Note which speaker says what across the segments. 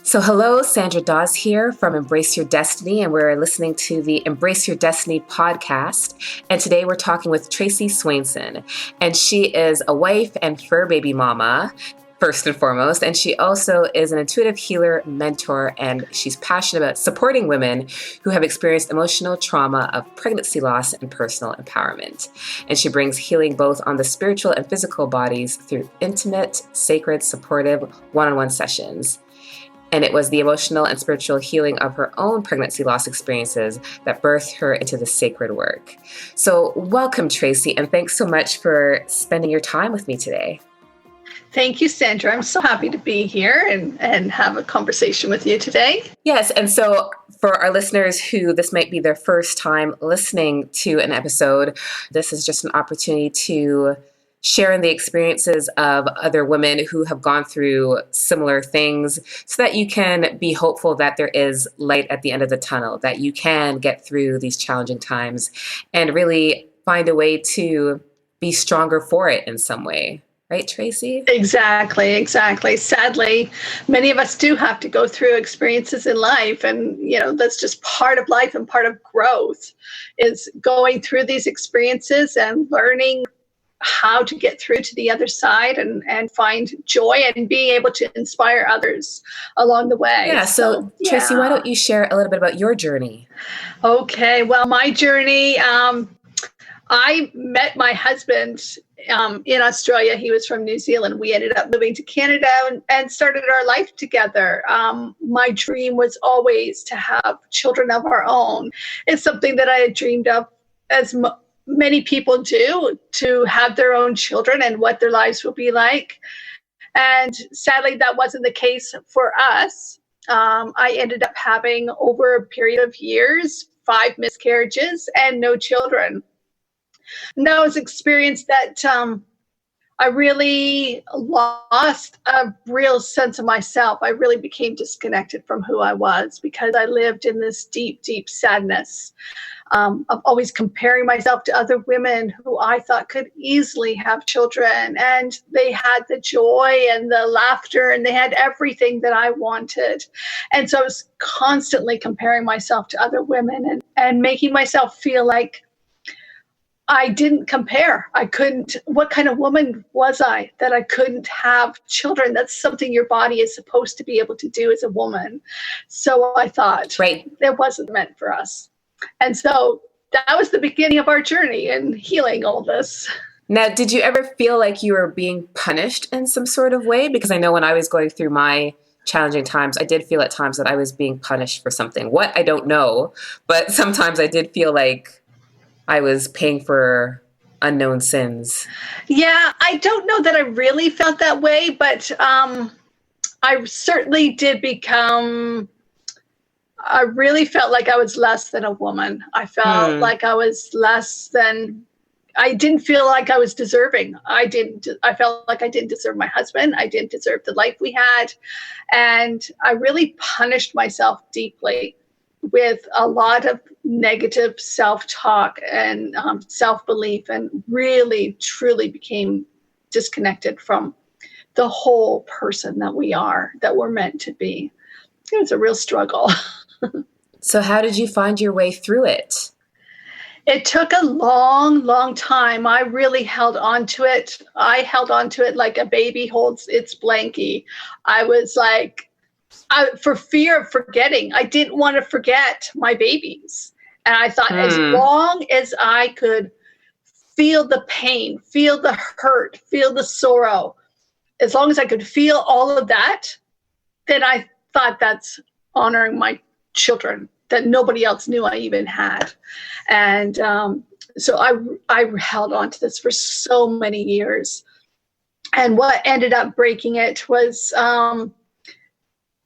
Speaker 1: So hello, Sandra Dawes here from Embrace Your Destiny, and we're listening to the Embrace Your Destiny podcast. And today we're talking with Tracey Swainson, and she is a wife and fur baby mama, first and foremost. And she also is an intuitive healer, mentor, and she's passionate about supporting women who have experienced emotional trauma of pregnancy loss and personal empowerment. And she brings healing both on the spiritual and physical bodies through intimate, sacred, supportive, one-on-one sessions. And it was the emotional and spiritual healing of her own pregnancy loss experiences that birthed her into the sacred work. So welcome, Tracey, and thanks so much for spending your time with me today.
Speaker 2: Thank you, Sandra. I'm so happy to be here and have a conversation with you today.
Speaker 1: Yes, and so for our listeners who this might be their first time listening to an episode, this is just an opportunity to share in the experiences of other women who have gone through similar things so that you can be hopeful that there is light at the end of the tunnel, that you can get through these challenging times and really find a way to be stronger for it in some way. Right, Tracey?
Speaker 2: Exactly. Sadly, many of us do have to go through experiences in life, and that's just part of life and part of growth is going through these experiences and learning how to get through to the other side and find joy and being able to inspire others along the way.
Speaker 1: Yeah. So Tracey, why don't you share a little bit about your journey?
Speaker 2: Okay. Well, my journey, I met my husband in Australia. He was from New Zealand. We ended up moving to Canada and started our life together. My dream was always to have children of our own. It's something that I had dreamed of as many people do, to have their own children and what their lives will be like. And sadly, that wasn't the case for us. I ended up having, over a period of years, 5 miscarriages and no children. And that was an experience that I really lost a real sense of myself. I really became disconnected from who I was because I lived in this deep, deep sadness of always comparing myself to other women who I thought could easily have children. And they had the joy and the laughter and they had everything that I wanted. And so I was constantly comparing myself to other women and making myself feel like I didn't compare. I couldn't. What kind of woman was I that I couldn't have children? That's something your body is supposed to be able to do as a woman. So I thought,
Speaker 1: right,
Speaker 2: it wasn't meant for us. And so that was the beginning of our journey in healing all this.
Speaker 1: Now, did you ever feel like you were being punished in some sort of way? Because I know when I was going through my challenging times, I did feel at times that I was being punished for something. What? I don't know. But sometimes I did feel like I was paying for unknown sins.
Speaker 2: Yeah, I don't know that I really felt that way, but I certainly did I really felt like I was less than a woman. I felt like I was I didn't feel like I was deserving. I felt like I didn't deserve my husband. I didn't deserve the life we had. And I really punished myself deeply with a lot of negative self-talk and self-belief, and really, truly became disconnected from the whole person that we're meant to be. It was a real struggle.
Speaker 1: So how did you find your way through it?
Speaker 2: It took a long, long time. I really held on to it. I held on to it like a baby holds its blankie. I was like, for fear of forgetting. I didn't want to forget my babies. And I thought as long as I could feel the pain, feel the hurt, feel the sorrow, as long as I could feel all of that, then I thought that's honoring my children that nobody else knew I even had. And so I held on to this for so many years. And what ended up breaking it was,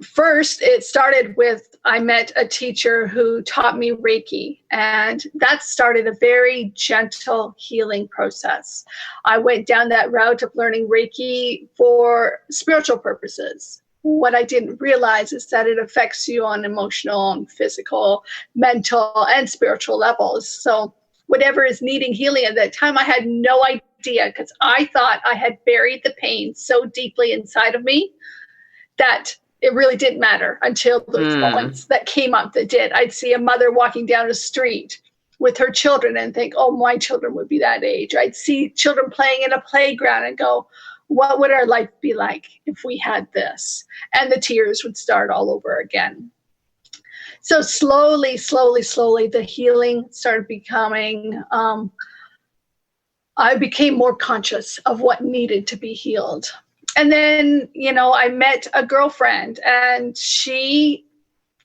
Speaker 2: first, it started with, I met a teacher who taught me Reiki, and that started a very gentle healing process. I went down that route of learning Reiki for spiritual purposes. What I didn't realize is that it affects you on emotional and physical, mental, and spiritual levels. So whatever is needing healing at that time, I had no idea, because I thought I had buried the pain so deeply inside of me that it really didn't matter until those moments that came up that did. I'd see a mother walking down a street with her children and think, oh, my children would be that age. I'd see children playing in a playground and go, what would our life be like if we had this? And the tears would start all over again. So slowly, the healing started becoming, I became more conscious of what needed to be healed. And then, I met a girlfriend, and she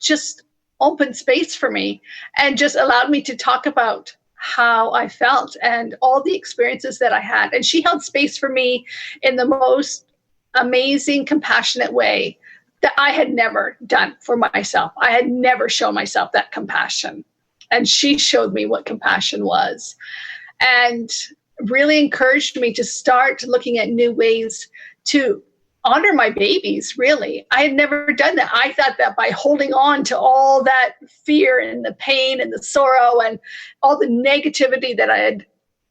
Speaker 2: just opened space for me and just allowed me to talk about how I felt and all the experiences that I had. And she held space for me in the most amazing, compassionate way that I had never done for myself. I had never shown myself that compassion. And she showed me what compassion was, and really encouraged me to start looking at new ways to honor my babies, really. I had never done that. I thought that by holding on to all that fear and the pain and the sorrow and all the negativity that I had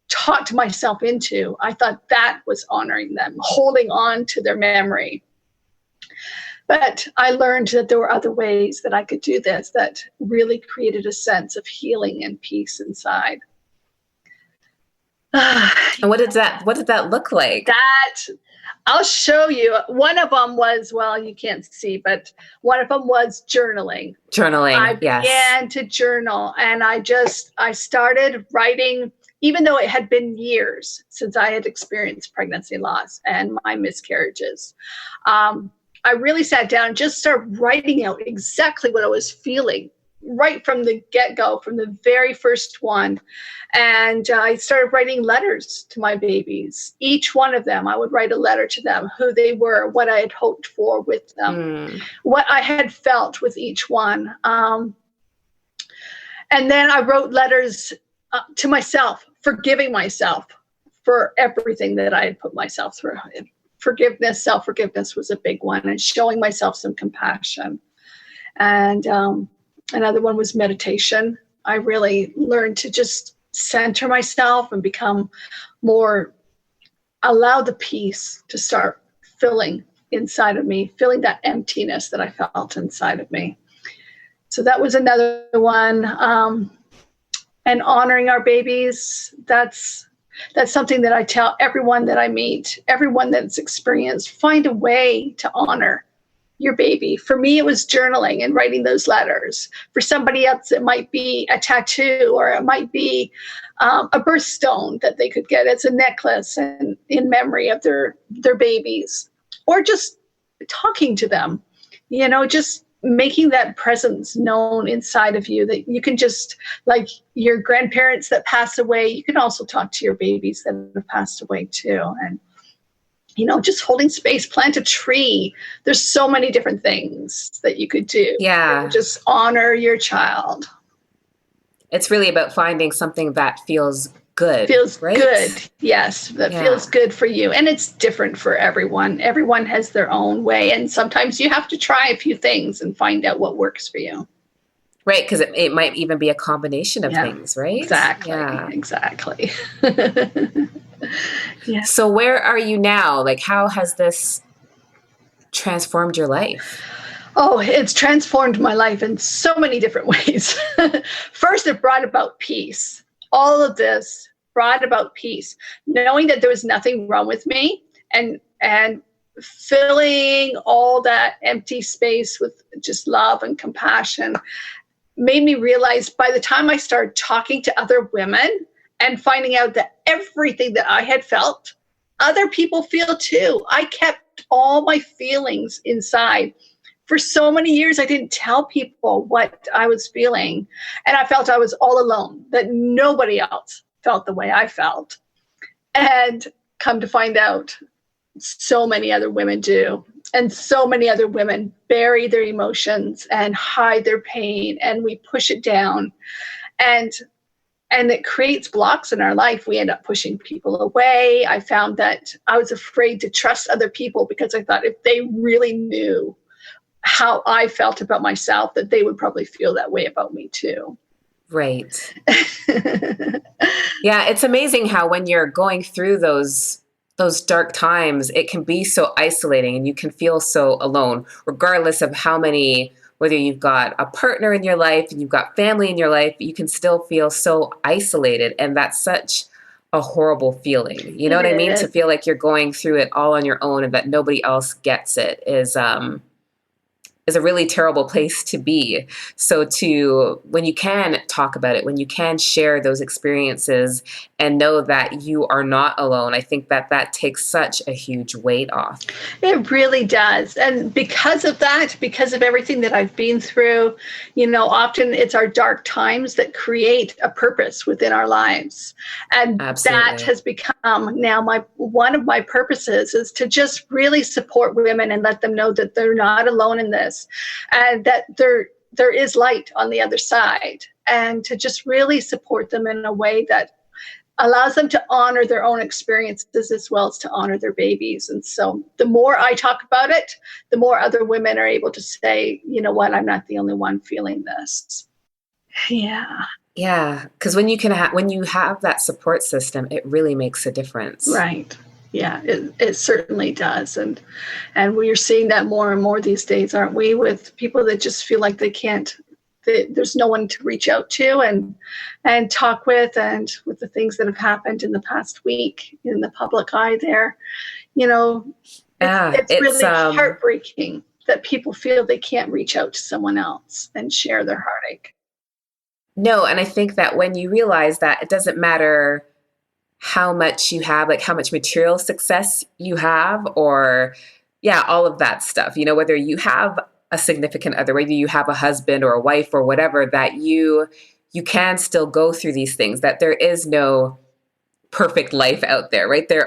Speaker 2: taught myself into, I thought that was honoring them, holding on to their memory. But I learned that there were other ways that I could do this that really created a sense of healing and peace inside.
Speaker 1: And what did that look like?
Speaker 2: I'll show you. One of them was, well, you can't see, but one of them was journaling. I began to journal, and I started writing, even though it had been years since I had experienced pregnancy loss and my miscarriages. I really sat down and just started writing out exactly what I was feeling right from the get-go, from the very first one. And I started writing letters to my babies. Each one of them, I would write a letter to them, who they were, what I had hoped for with them, what I had felt with each one. And then I wrote letters to myself, forgiving myself for everything that I had put myself through. Forgiveness, self-forgiveness was a big one, and showing myself some compassion. And another one was meditation. I really learned to just center myself and become more, allow the peace to start filling inside of me, filling that emptiness that I felt inside of me. So that was another one. And honoring our babies, that's something that I tell everyone that I meet, everyone that's experienced, find a way to honor your baby. For me, it was journaling and writing those letters. For somebody else, it might be a tattoo, or it might be a birthstone that they could get as a necklace and in memory of their babies, or just talking to them, just making that presence known inside of you, that you can just, like your grandparents that pass away, you can also talk to your babies that have passed away too. And just holding space, plant a tree. There's so many different things that you could do.
Speaker 1: Yeah.
Speaker 2: Just honor your child.
Speaker 1: It's really about finding something that feels good.
Speaker 2: Feels
Speaker 1: right?
Speaker 2: good. Yes. That feels good for you. And it's different for everyone. Everyone has their own way. And sometimes you have to try a few things and find out what works for you.
Speaker 1: Right. Because it might even be a combination of things, right?
Speaker 2: Exactly.
Speaker 1: Yeah.
Speaker 2: Exactly. Yeah.
Speaker 1: So where are you now? Like, how has this transformed your life?
Speaker 2: Oh, it's transformed my life in so many different ways. First, it brought about peace. All of this brought about peace, knowing that there was nothing wrong with me, and filling all that empty space with just love and compassion made me realize, by the time I started talking to other women and finding out that everything that I had felt, other people feel too. I kept all my feelings inside. For so many years, I didn't tell people what I was feeling. And I felt I was all alone, that nobody else felt the way I felt. And come to find out, so many other women do. And so many other women bury their emotions and hide their pain, and we push it down. And it creates blocks in our life. We end up pushing people away. I found that I was afraid to trust other people because I thought if they really knew how I felt about myself, that they would probably feel that way about me too.
Speaker 1: Right. Yeah, it's amazing how when you're going through those those dark times, it can be so isolating and you can feel so alone, regardless of how many, whether you've got a partner in your life and you've got family in your life, you can still feel so isolated. And that's such a horrible feeling. You know what I mean? To feel like you're going through it all on your own and that nobody else gets it is a really terrible place to be. So when you can talk about it, when you can share those experiences and know that you are not alone, I think that takes such a huge weight off.
Speaker 2: It really does. And because of that, because of everything that I've been through, often it's our dark times that create a purpose within our lives. And
Speaker 1: Absolutely.
Speaker 2: That has become now one of my purposes, is to just really support women and let them know that they're not alone in this, and that there is light on the other side, and to just really support them in a way that allows them to honor their own experiences as well as to honor their babies. And so the more I talk about it, the more other women are able to say, you know what, I'm not the only one feeling this. Yeah.
Speaker 1: Yeah. Because when you have that support system, it really makes a difference.
Speaker 2: Right. Yeah, it certainly does. And we are seeing that more and more these days, aren't we, with people that just feel like there's no one to reach out to and talk with, and with the things that have happened in the past week in the public eye there, it's really heartbreaking that people feel they can't reach out to someone else and share their heartache.
Speaker 1: No, and I think that when you realize that it doesn't matter how much you have, like how much material success you have, or all of that stuff, whether you have a significant other, whether you have a husband or a wife or whatever, that you can still go through these things, that there is no perfect life out there, right? There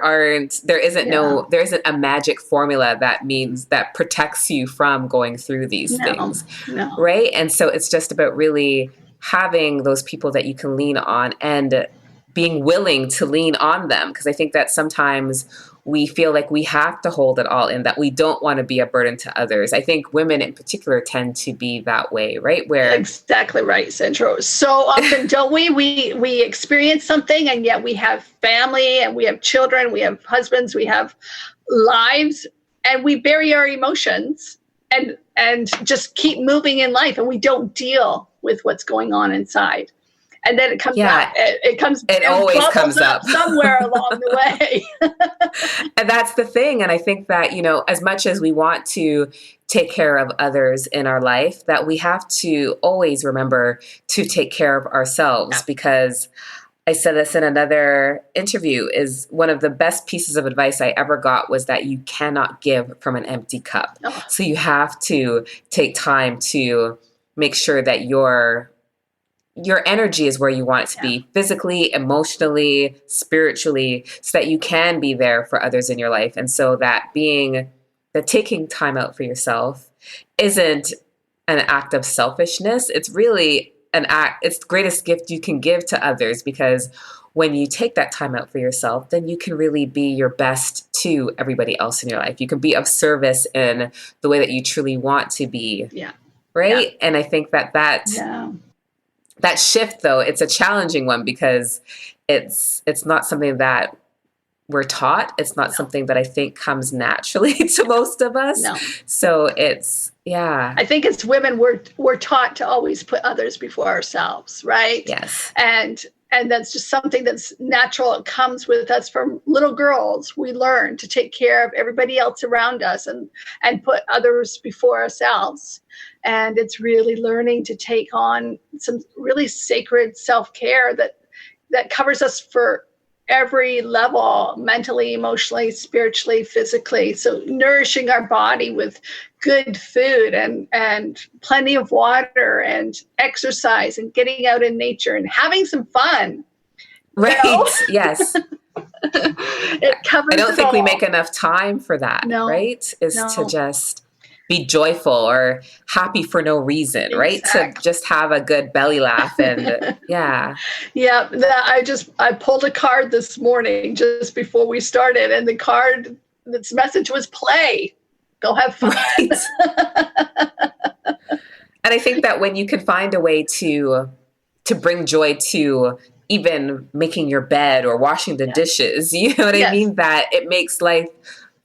Speaker 1: isn't a magic formula that protects you from going through these things.
Speaker 2: No.
Speaker 1: Right? And so it's just about really having those people that you can lean on and being willing to lean on them. Because I think that sometimes we feel like we have to hold it all in, that we don't want to be a burden to others. I think women in particular tend to be that way, right?
Speaker 2: Exactly right, Sandra. So often, don't we? We experience something, and yet we have family, and we have children, we have husbands, we have lives, and we bury our emotions and just keep moving in life, and we don't deal with what's going on inside. And then it comes up. It
Speaker 1: always comes up
Speaker 2: somewhere along the way.
Speaker 1: And that's the thing. And I think that, as much as we want to take care of others in our life, that we have to always remember to take care of ourselves. Because I said this in another interview, is one of the best pieces of advice I ever got was that you cannot give from an empty cup. Oh. So you have to take time to make sure that your energy is where you want it to be, physically, emotionally, spiritually, so that you can be there for others in your life. And so that taking time out for yourself isn't an act of selfishness. It's really it's the greatest gift you can give to others, because when you take that time out for yourself, then you can really be your best to everybody else in your life. You can be of service in the way that you truly want to be.
Speaker 2: Yeah.
Speaker 1: Right. Yeah. And I think that shift, though, it's a challenging one, because it's not something that we're taught. It's not something that I think comes naturally to most of us.
Speaker 2: No.
Speaker 1: So I
Speaker 2: think as women, we're taught to always put others before ourselves, right?
Speaker 1: Yes.
Speaker 2: And that's just something that's natural. It comes with us from little girls. We learn to take care of everybody else around us and put others before ourselves. And it's really learning to take on some really sacred self-care that covers us for every level, mentally, emotionally, spiritually, physically. So nourishing our body with good food and plenty of water and exercise and getting out in nature and having some fun.
Speaker 1: Right. Yes.
Speaker 2: It covers.
Speaker 1: I don't think we make enough time for that.
Speaker 2: No.
Speaker 1: Right? To just be joyful or happy for no reason, right? To just have a good belly laugh and
Speaker 2: Yeah, I pulled a card this morning just before we started, and its message was play. Go have fun. Right.
Speaker 1: And I think that when you can find a way to bring joy to even making your bed or washing the dishes. You know what I mean? That it makes life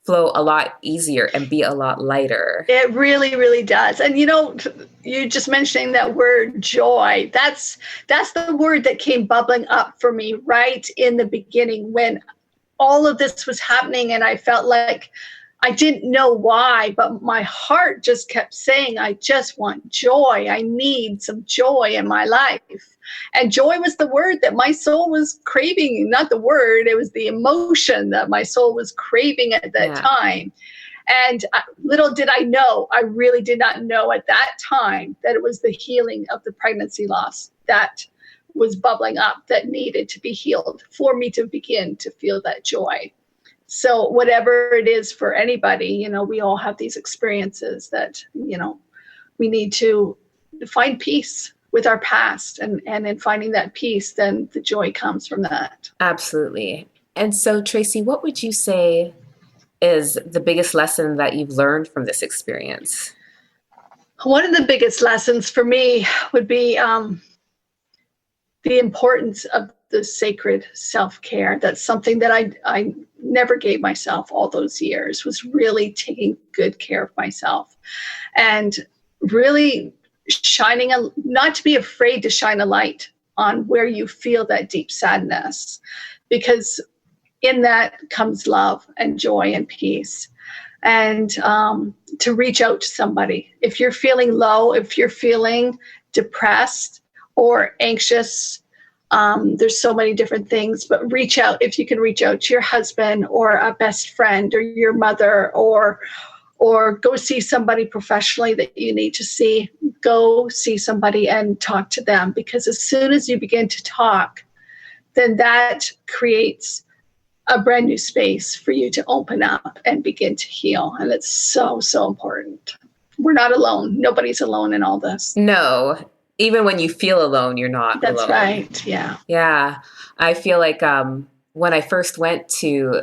Speaker 1: flow a lot easier and be a lot lighter.
Speaker 2: It really, really does. And you just mentioning that word joy, that's the word that came bubbling up for me right in the beginning when all of this was happening. And I felt like I didn't know why, but my heart just kept saying, I just want joy. I need some joy in my life. And joy was the word that my soul was craving, not the word, it was the emotion that my soul was craving at that time. And little did I know, I really did not know at that time that it was the healing of the pregnancy loss that was bubbling up that needed to be healed for me to begin to feel that joy. So whatever it is for anybody, we all have these experiences that, we need to find peace with our past, and in finding that peace, then the joy comes from that.
Speaker 1: Absolutely. And so, Tracey, what would you say is the biggest lesson that you've learned from this experience?
Speaker 2: One of the biggest lessons for me would be the importance of the sacred self-care. That's something that I never gave myself all those years, was really taking good care of myself and really not to be afraid to shine a light on where you feel that deep sadness, because in that comes love and joy and peace. And to reach out to somebody. If you're feeling low, if you're feeling depressed or anxious, there's so many different things, but reach out. If you can reach out to your husband or a best friend or your mother, or go see somebody professionally that you need to see, go see somebody and talk to them. Because as soon as you begin to talk, then that creates a brand new space for you to open up and begin to heal. And it's so, so important. We're not alone. Nobody's alone in all this.
Speaker 1: No. Even when you feel alone, you're not alone.
Speaker 2: That's right. Yeah.
Speaker 1: Yeah. I feel like when I first went to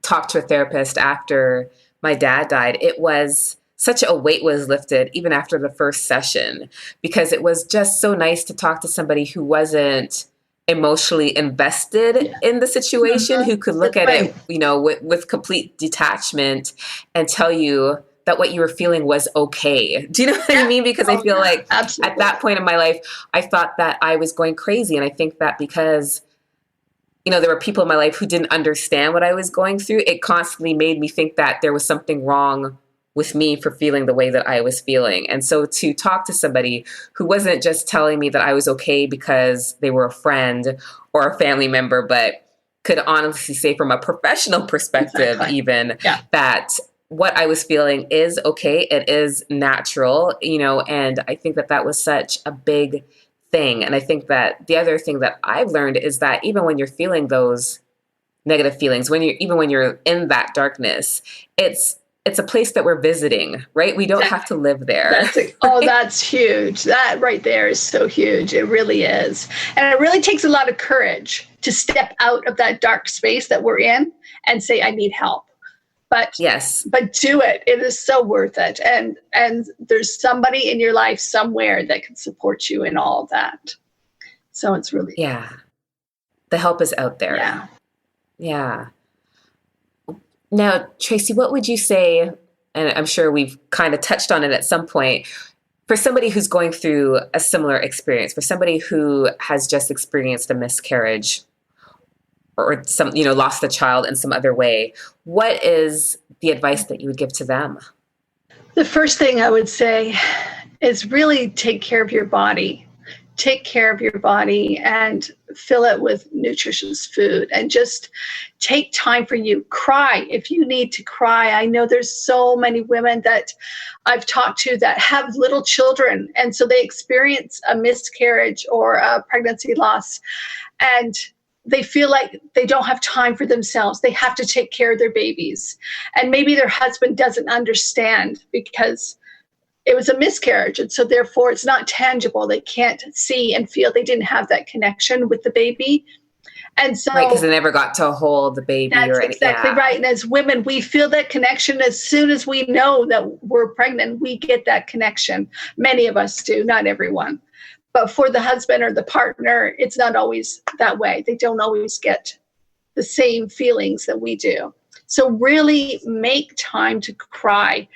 Speaker 1: talk to a therapist after my dad died, it was such a weight was lifted even after the first session, because it was just so nice to talk to somebody who wasn't emotionally invested in the situation, who could look at it, with complete detachment and tell you that what you were feeling was okay. Do you know what I mean? Because I feel like at that point in my life, I thought that I was going crazy. And I think that because, there were people in my life who didn't understand what I was going through, it constantly made me think that there was something wrong with me for feeling the way that I was feeling. And so to talk to somebody who wasn't just telling me that I was okay because they were a friend or a family member, but could honestly say from a professional perspective, that what I was feeling is okay. It is natural, and I think that that was such a big thing. And I think that the other thing that I've learned is that even when you're feeling those negative feelings, when you're in that darkness, it's a place that we're visiting, right? We don't have to live there.
Speaker 2: That's huge. That right there is so huge. It really is. And it really takes a lot of courage to step out of that dark space that we're in and say, I need help. But do it. It is so worth it. And there's somebody in your life somewhere that can support you in all of that. So it's really.
Speaker 1: Yeah. The help is out there.
Speaker 2: Yeah.
Speaker 1: Yeah. Now, Tracey, what would you say, and I'm sure we've kind of touched on it at some point, for somebody who's going through a similar experience, for somebody who has just experienced a miscarriage or lost a child in some other way, what is the advice that you would give to them?
Speaker 2: The first thing I would say is really take care of your body. Take care of your body and fill it with nutritious food, and just take time for you. Cry if you need to cry. I know there's so many women that I've talked to that have little children, and so they experience a miscarriage or a pregnancy loss, and they feel like they don't have time for themselves. They have to take care of their babies. And maybe their husband doesn't understand because it was a miscarriage, and so therefore it's not tangible. They can't see and feel. They didn't have that connection with the baby. And so,
Speaker 1: right, because they never got to hold the baby.
Speaker 2: That's exactly right. And as women, we feel that connection as soon as we know that we're pregnant. We get that connection. Many of us do, not everyone. But for the husband or the partner, it's not always that way. They don't always get the same feelings that we do. So really make time to cry.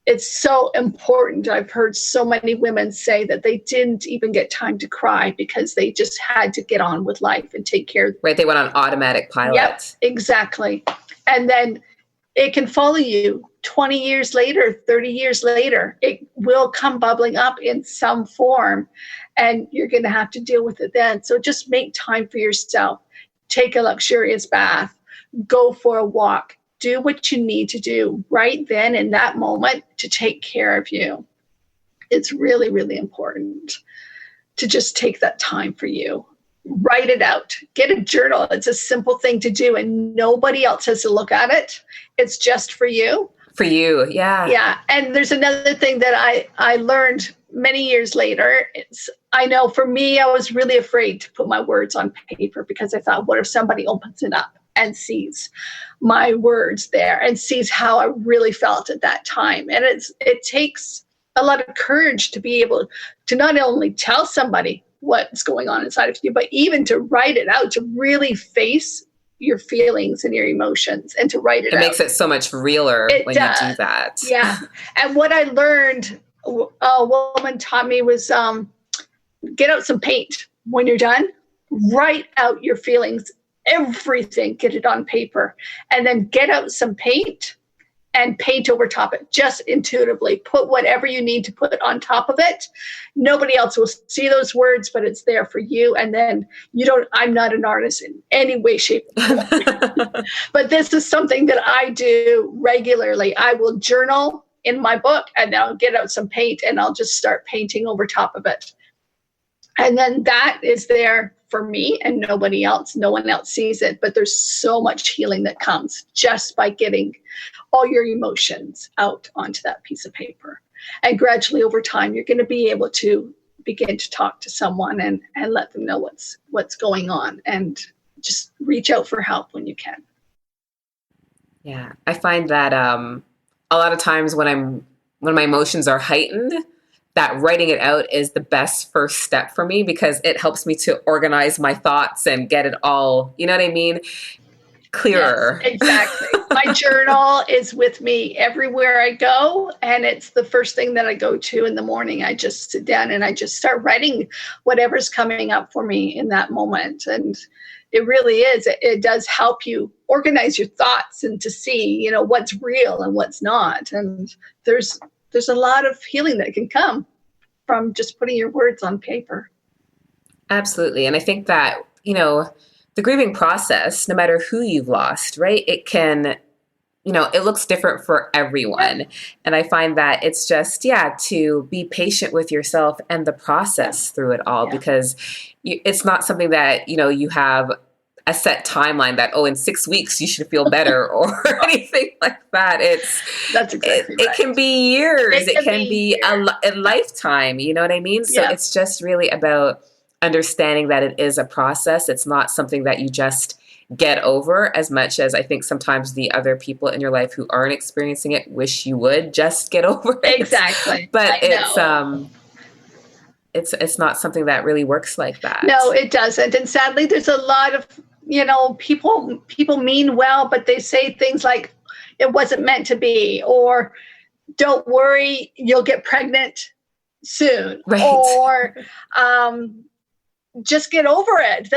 Speaker 2: It's so important. I've heard so many women say that they didn't even get time to cry because they just had to get on with life and take care of.
Speaker 1: Right. They went on automatic pilot.
Speaker 2: Yep, exactly. And then it can follow you 20 years later, 30 years later. It will come bubbling up in some form, and you're going to have to deal with it then. So just make time for yourself. Take a luxurious bath. Go for a walk. Do what you need to do right then in that moment to take care of you. It's really, really important to just take that time for you. Write it out. Get a journal. It's a simple thing to do, and nobody else has to look at it. It's just for you.
Speaker 1: For you, yeah.
Speaker 2: Yeah. And there's another thing that I learned many years later. I know for me, I was really afraid to put my words on paper because I thought, what if somebody opens it up and sees my words there and sees how I really felt at that time? And it takes a lot of courage to be able to not only tell somebody what's going on inside of you, but even to write it out, to really face your feelings and your emotions and to write it out.
Speaker 1: It makes it so much realer when you do that.
Speaker 2: Yeah. And what I learned, a woman taught me was get out some paint when you're done. Write out your feelings, everything, get it on paper, and then get out some paint and paint over top it, just intuitively. Put whatever you need to put on top of it. Nobody else will see those words, but it's there for you. And then I'm not an artist in any way, shape, or form. But this is something that I do regularly. I will journal in my book, and I'll get out some paint and I'll just start painting over top of it. And then that is there for me and nobody else. No one else sees it, but there's so much healing that comes just by getting all your emotions out onto that piece of paper. And gradually over time, you're going to be able to begin to talk to someone and let them know what's going on, and just reach out for help when you can.
Speaker 1: Yeah. I find that a lot of times when my emotions are heightened, that writing it out is the best first step for me, because it helps me to organize my thoughts and get it all, you know what I mean, clearer.
Speaker 2: Yes, exactly. My journal is with me everywhere I go, and it's the first thing that I go to in the morning. I just sit down and I just start writing whatever's coming up for me in that moment. And it really is. It does help you organize your thoughts and to see, what's real and what's not. And there's a lot of healing that can come from just putting your words on paper.
Speaker 1: Absolutely. And I think that, the grieving process, no matter who you've lost, right, it can, it looks different for everyone. And I find that it's just, to be patient with yourself and the process through it all, because it's not something that, you have a set timeline that, in 6 weeks you should feel better or anything like that.
Speaker 2: That's exactly right.
Speaker 1: It can be years. It can be a lifetime. You know what I mean? So it's just really about understanding that it is a process. It's not something that you just get over, as much as I think sometimes the other people in your life who aren't experiencing it wish you would just get over it.
Speaker 2: Exactly.
Speaker 1: But it's not something that really works like that.
Speaker 2: No, it doesn't. And sadly, there's a lot of, people mean well, but they say things like, it wasn't meant to be, or don't worry, you'll get pregnant soon,
Speaker 1: right.
Speaker 2: Or just get over it.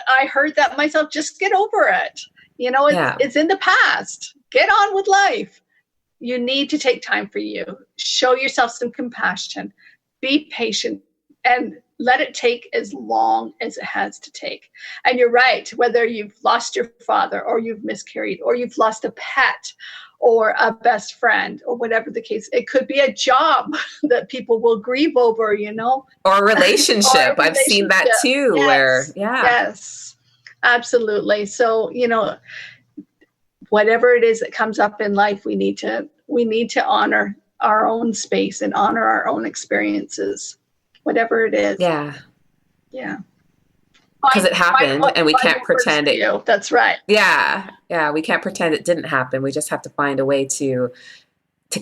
Speaker 2: I heard that myself. Just get over it. It's in the past. Get on with life. You need to take time for you. Show yourself some compassion. Be patient and let it take as long as it has to take. And you're right, whether you've lost your father or you've miscarried or you've lost a pet or a best friend or whatever the case, it could be a job that people will grieve over,
Speaker 1: Or a relationship. I've seen that too,
Speaker 2: Yes, absolutely. So, whatever it is that comes up in life, we need to honor our own space and honor our own experiences. Whatever it is.
Speaker 1: Yeah.
Speaker 2: Yeah.
Speaker 1: Because it happened and we can't pretend it.
Speaker 2: That's right.
Speaker 1: Yeah. Yeah. We can't pretend it didn't happen. We just have to find a way to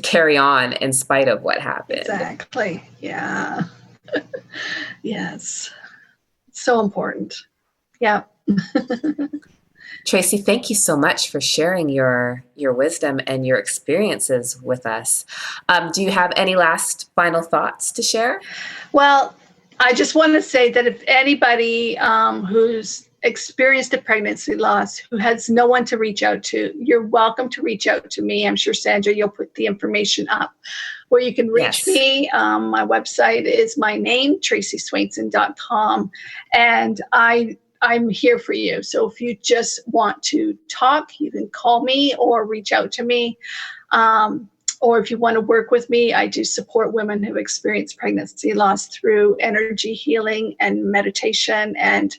Speaker 1: carry on in spite of what happened.
Speaker 2: Exactly. Yeah. Yes. So important. Yeah.
Speaker 1: Tracey, thank you so much for sharing your wisdom and your experiences with us. Do you have any last final thoughts to share?
Speaker 2: Well, I just want to say that if anybody who's experienced a pregnancy loss, who has no one to reach out to, you're welcome to reach out to me. I'm sure, Sandra, you'll put the information up where you can reach me. My website is my name, TraceySwainson.com. And I'm here for you. So if you just want to talk, you can call me or reach out to me. Or if you want to work with me, I do support women who experience pregnancy loss through energy healing and meditation. And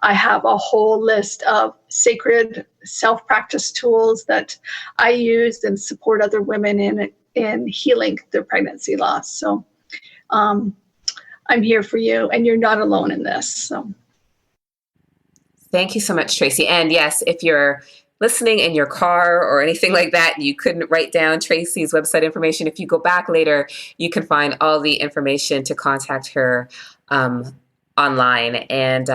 Speaker 2: I have a whole list of sacred self-practice tools that I use and support other women in healing their pregnancy loss. So I'm here for you, and you're not alone in this. So
Speaker 1: thank you so much, Tracey. And yes, if you're listening in your car or anything like that, you couldn't write down Tracey's website information, if you go back later, you can find all the information to contact her online. And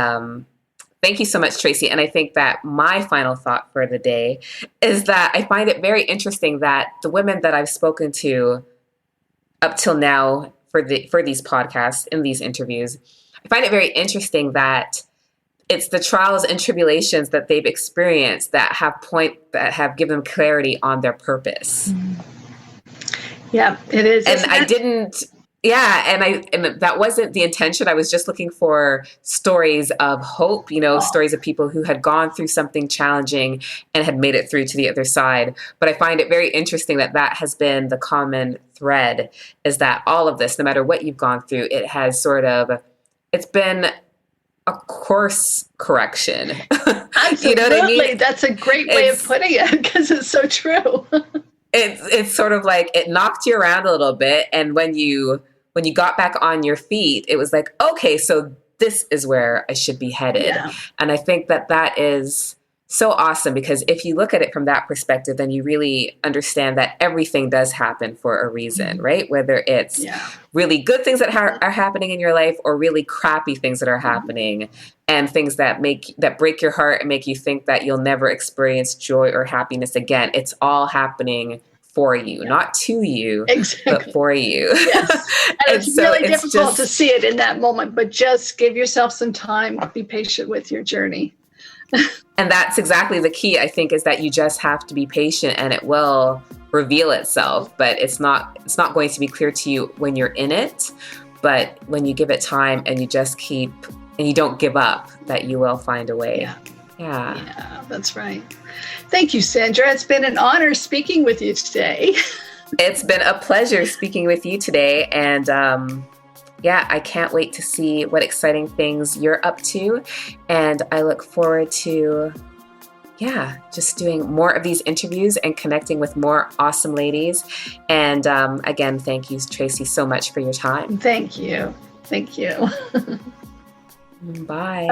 Speaker 1: thank you so much, Tracey. And I think that my final thought for the day is that I find it very interesting that the women that I've spoken to up till now for these podcasts, in these interviews, I find it very interesting that it's the trials and tribulations that they've experienced that have given them clarity on their purpose.
Speaker 2: Yeah, it is.
Speaker 1: And and that wasn't the intention. I was just looking for stories of hope, stories of people who had gone through something challenging and had made it through to the other side. But I find it very interesting that has been the common thread, is that all of this, no matter what you've gone through, it's been a course correction.
Speaker 2: Absolutely. You know what I mean? That's a great way of putting it, because it's so true.
Speaker 1: It's sort of like it knocked you around a little bit. And when you got back on your feet, it was like, okay, so this is where I should be headed. Yeah. And I think that is so awesome, because if you look at it from that perspective, then you really understand that everything does happen for a reason, right? Whether it's really good things that are happening in your life, or really crappy things that are happening, and things that break your heart and make you think that you'll never experience joy or happiness again. It's all happening for you, not to you, but for you.
Speaker 2: Yes. And it's really difficult to see it in that moment, but just give yourself some time, be patient with your journey.
Speaker 1: And that's exactly the key, I think, is that you just have to be patient, and it will reveal itself. But it's not going to be clear to you when you're in it. But when you give it time and you just keep, and you don't give up, that you will find a way.
Speaker 2: Yeah, that's right. Thank you, Sandra. It's been an honor speaking with you today.
Speaker 1: It's been a pleasure speaking with you today. And I can't wait to see what exciting things you're up to. And I look forward to, just doing more of these interviews and connecting with more awesome ladies. And again, thank you, Tracey, so much for your time.
Speaker 2: Thank you. Thank you.
Speaker 1: Bye.
Speaker 2: Bye.